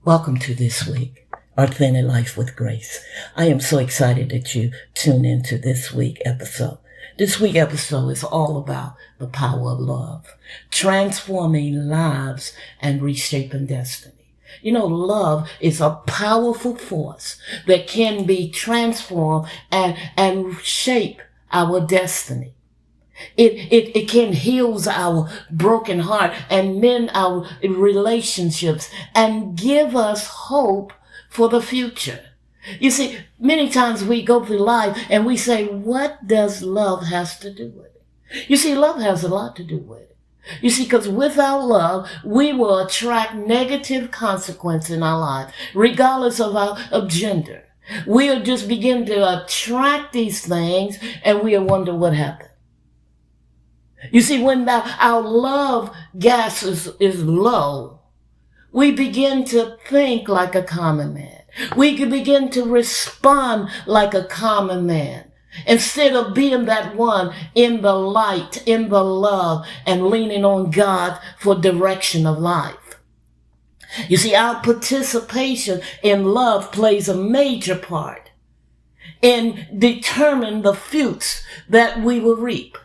Welcome to this week, Authentic Life with Grace. I am so excited that you tune into this week episode. This week episode is all about the power of love, transforming lives and reshaping destiny. You know, love is a powerful force that can be transformed and shape our destiny. It can heal our broken heart and mend our relationships and give us hope for the future. You see, many times we go through life and we say, what does love has to do with it? You see, love has a lot to do with it. You see, because without love, we will attract negative consequences in our life, regardless of our gender. We'll just begin to attract these things and we'll wonder what happened. You see, when our love gas is low, we begin to think like a common man. We can begin to respond like a common man instead of being that one in the light, in the love, and leaning on God for direction of life. You see, our participation in love plays a major part in determining the fruits that we will reap.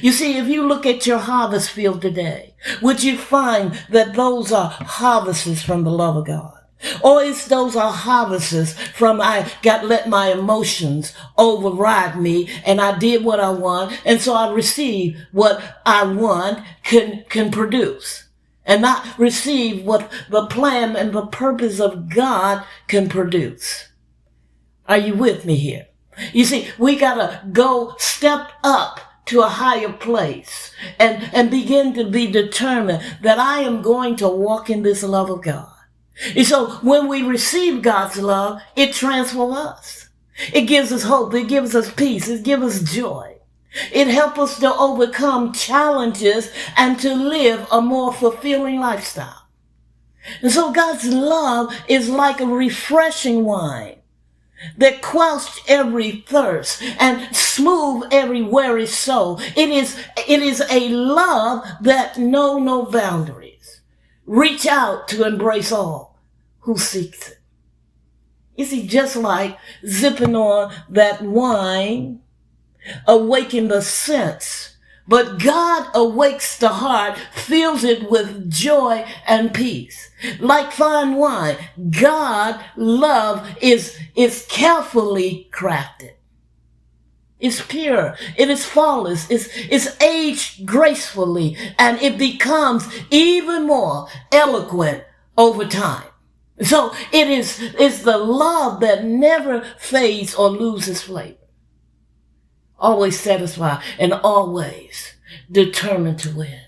You see, if you look at your harvest field today, would you find that those are harvests from the love of God? Or is those are harvests from let my emotions override me and I did what I want and so I receive what I want can produce and not receive what the plan and the purpose of God can produce. Are you with me here? You see, we gotta go step up to a higher place and begin to be determined that I am going to walk in this love of God. And so when we receive God's love, it transforms us. It gives us hope. It gives us peace. It gives us joy. It helps us to overcome challenges and to live a more fulfilling lifestyle. And so God's love is like a refreshing wine that quench every thirst and smooth every weary soul. It is a love that knows no boundaries. Reach out to embrace all who seeks it. You see, just like zipping on that wine awaken the sense, but God awakes the heart, fills it with joy and peace. Like fine wine, God love is carefully crafted. It's pure. It is flawless. It's aged gracefully, and it becomes even more eloquent over time. So it's the love that never fades or loses flavor. Always satisfied and always determined to win.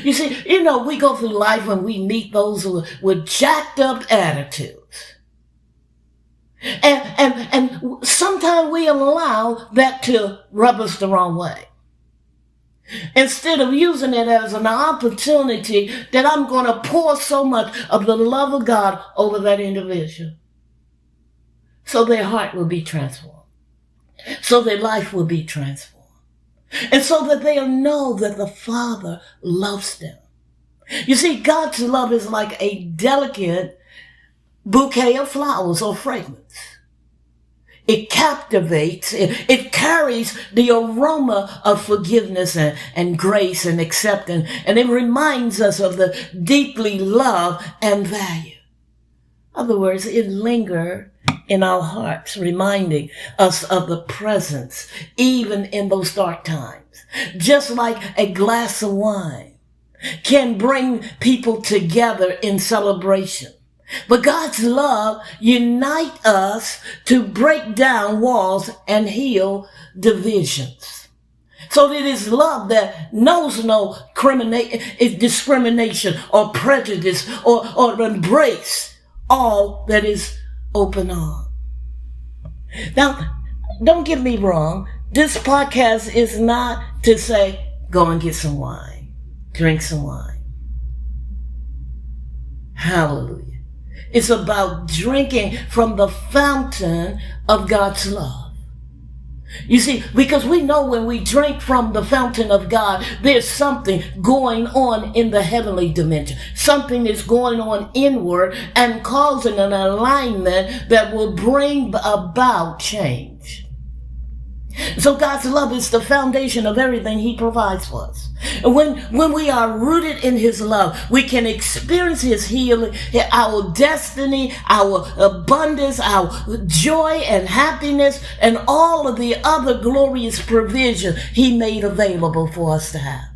You see, we go through life and we meet those with jacked up attitudes. And sometimes we allow that to rub us the wrong way. Instead of using it as an opportunity that I'm going to pour so much of the love of God over that individual so their heart will be transformed. So their life will be transformed. And so that they'll know that the Father loves them. You see, God's love is like a delicate bouquet of flowers or fragrance. It captivates, it carries the aroma of forgiveness and grace and acceptance, and it reminds us of the deeply love and value. In other words, it lingers in our hearts, reminding us of the presence, even in those dark times. Just like a glass of wine can bring people together in celebration. But God's love unites us to break down walls and heal divisions. So it is love that knows no discrimination or prejudice or embrace all that is open arms. Now, don't get me wrong. This podcast is not to say, go and get some wine, drink some wine. Hallelujah. It's about drinking from the fountain of God's love. You see, because we know when we drink from the fountain of God, there's something going on in the heavenly dimension. Something is going on inward and causing an alignment that will bring about change. So God's love is the foundation of everything he provides for us. And when we are rooted in his love, we can experience his healing, our destiny, our abundance, our joy and happiness, and all of the other glorious provision he made available for us to have.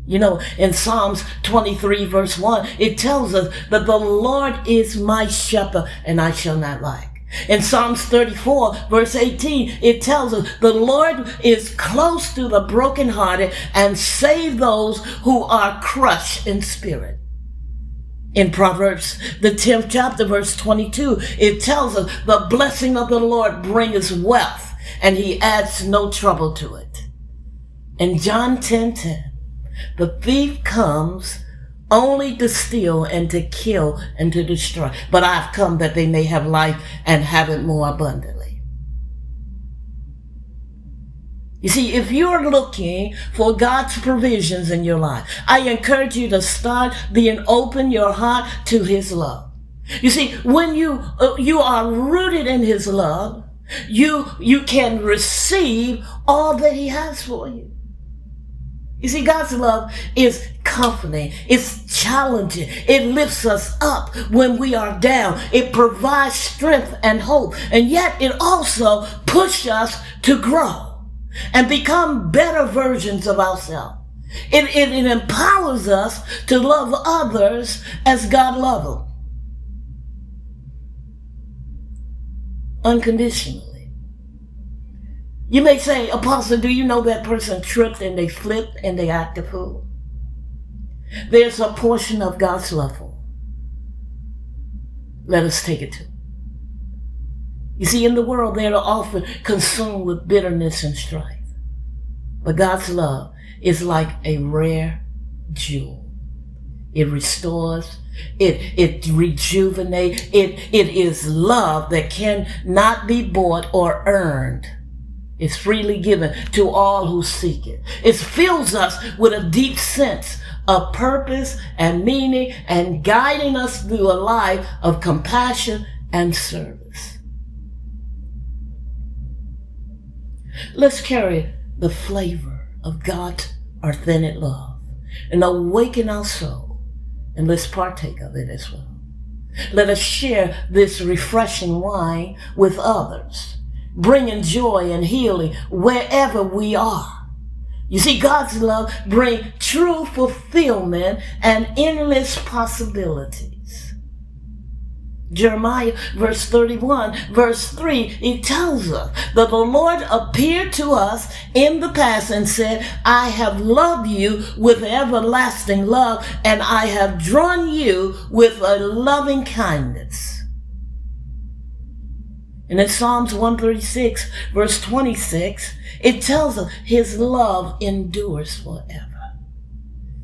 You know, in Psalms 23 verse 1, it tells us that the Lord is my shepherd and I shall not lack. In Psalms 34, verse 18, it tells us the Lord is close to the brokenhearted and save those who are crushed in spirit. In Proverbs, the 10th chapter, verse 22, it tells us the blessing of the Lord brings wealth and he adds no trouble to it. In John 10:10, the thief comes only to steal and to kill and to destroy. But I've come that they may have life and have it more abundantly. You see, if you're looking for God's provisions in your life, I encourage you to start being open your heart to his love. You see, when you are rooted in his love, you can receive all that he has for you. You see, God's love is comforting. It's challenging. It lifts us up when we are down. It provides strength and hope. And yet it also pushes us to grow and become better versions of ourselves. It empowers us to love others as God loves them. Unconditionally. You may say, Apostle, do you know that person tripped and they flipped and they act a fool? There's a portion of God's love for them. Let us take it to them. You see, in the world, they are often consumed with bitterness and strife. But God's love is like a rare jewel. It restores, it rejuvenates, it is love that cannot be bought or earned. It's freely given to all who seek it. It fills us with a deep sense of purpose and meaning and guiding us through a life of compassion and service. Let's carry the flavor of God's authentic love and awaken our soul, and let's partake of it as well. Let us share this refreshing wine with others, bringing joy and healing wherever we are. You see, God's love brings true fulfillment and endless possibilities. Jeremiah verse 31, verse 3, it tells us that the Lord appeared to us in the past and said, I have loved you with everlasting love, and I have drawn you with a loving kindness. And in Psalms 136, verse 26, it tells us his love endures forever.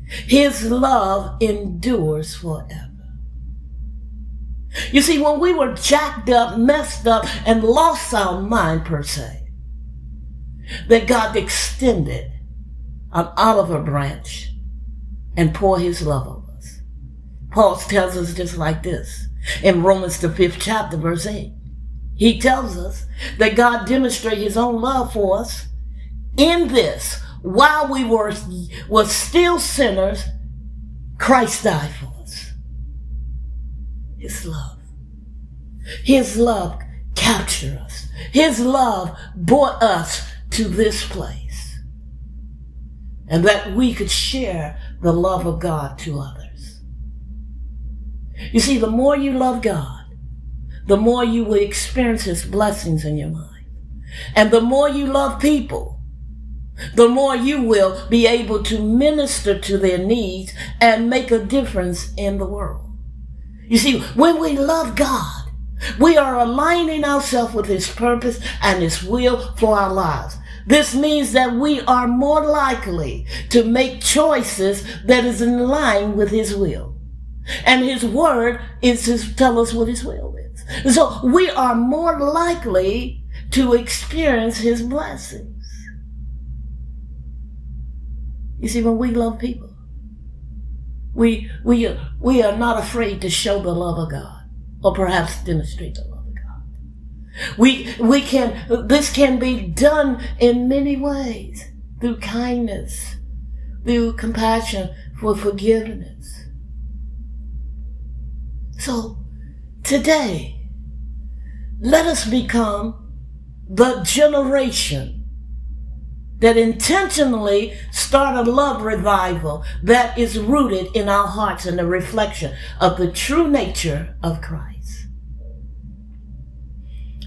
His love endures forever. You see, when we were jacked up, messed up, and lost our mind per se, that God extended an olive branch and poured his love on us. Paul tells us just like this in Romans the 5th chapter, verse 8. He tells us that God demonstrated his own love for us in this: while we were still sinners, Christ died for us. His love. His love captured us. His love brought us to this place, and that we could share the love of God to others. You see, the more you love God, the more you will experience his blessings in your life. And the more you love people, the more you will be able to minister to their needs and make a difference in the world. You see, when we love God, we are aligning ourselves with his purpose and his will for our lives. This means that we are more likely to make choices that is in line with his will. And his word is to tell us what his will is. So we are more likely to experience his blessings. You see, when we love people, we are not afraid to show the love of God, or perhaps demonstrate the love of God. This can be done in many ways, through kindness, through compassion, for forgiveness. So today, let us become the generation that intentionally start a love revival that is rooted in our hearts and a reflection of the true nature of Christ.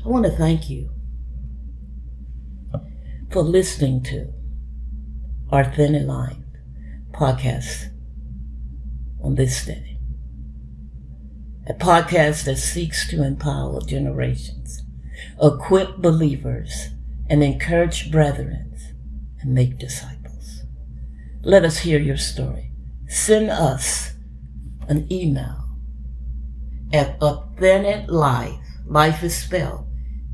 I want to thank you for listening to Authentic Life podcast on this day. A podcast that seeks to empower generations, equip believers, and encourage brethren, and make disciples. Let us hear your story. Send us an email at authentic life, life is spelled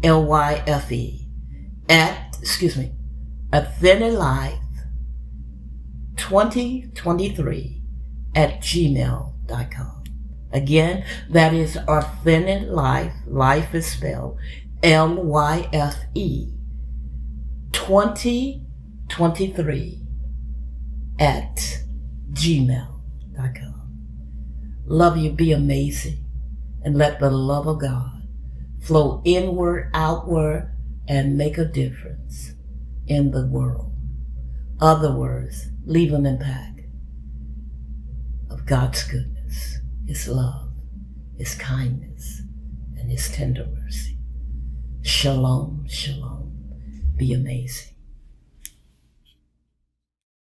L-Y-F-E, authentic life 2023 @gmail.com. Again, that is authentic life, life is spelled L-Y-F-E 2023 @gmail.com. Love you, be amazing, and let the love of God flow inward, outward, and make a difference in the world. Other words, leave an impact of God's goodness, His love, His kindness, and His tender mercy. Shalom, shalom. Be amazing.